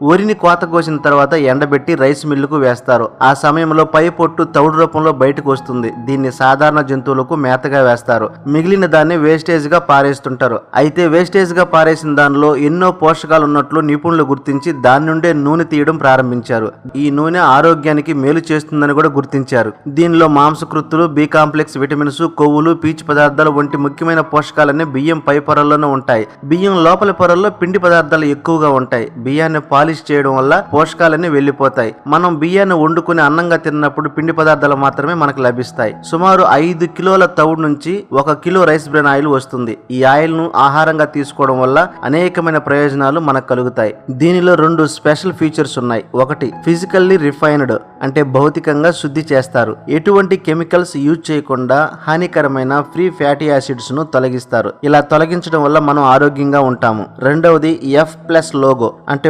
వరిని కోత కోసిన తర్వాత ఎండబెట్టి రైస్ మిల్లుకు వేస్తారు. ఆ సమయంలో పై పొట్టు తౌడు రూపంలో బయటకు వస్తుంది. దీన్ని సాధారణ జంతువులకు మేతగా వేస్తారు. మిగిలిన దాన్ని వేస్టేజ్ గా పారేస్తుంటారు. అయితే వేస్టేజ్ గా పారేసిన దానిలో ఎన్నో పోషకాలు ఉన్నట్లు నిపుణులు గుర్తించి దాని నుండే నూనె తీయడం ప్రారంభించారు. ఈ నూనె ఆరోగ్యానికి మేలు చేస్తుందని కూడా గుర్తించారు. దీనిలో మాంసకృత్తులు, బి కాంప్లెక్స్ విటమిన్స్, కొవ్వులు, పీచు పదార్థాలు వంటి ముఖ్యమైన పోషకాలన్నీ బియ్యం పై పొరల్లోనే ఉంటాయి. బియ్యం లోపలి పొరల్లో పిండి పదార్థాలు ఎక్కువగా ఉంటాయి. బియ్యాన్ని పాలిష్ చేయడం వల్ల పోషకాలన్నీ వెళ్లిపోతాయి. మనం బియ్యాన్ని వండుకుని అన్నంగా తిన్నప్పుడు పిండి పదార్థాలు మాత్రమే మనకు లభిస్తాయి. సుమారు 5 కిలోల తౌడు నుంచి 1 కిలో రైస్ బ్రాన్ ఆయిల్ వస్తుంది. ఈ ఆయిల్ ను ఆహారంగా తీసుకోవడం వల్ల అనేకమైన ప్రయోజనాలు మనకు కలుగుతాయి. దీనిలో 2 స్పెషల్ ఫీచర్స్ ఉన్నాయి. ఒకటి, ఫిజికల్లీ రిఫైన్డ్ అంటే భౌతికంగా శుద్ధి చేస్తారు. ఎటువంటి కెమికల్స్ యూజ్ చేయకుండా హానికరమైన ఫ్రీ ఫ్యాటీ యాసిడ్స్ ను తొలగిస్తారు. ఇలా తొలగించడం వల్ల మనం ఆరోగ్యంగా ఉంటాము. రెండవది F+ లోగో అంటే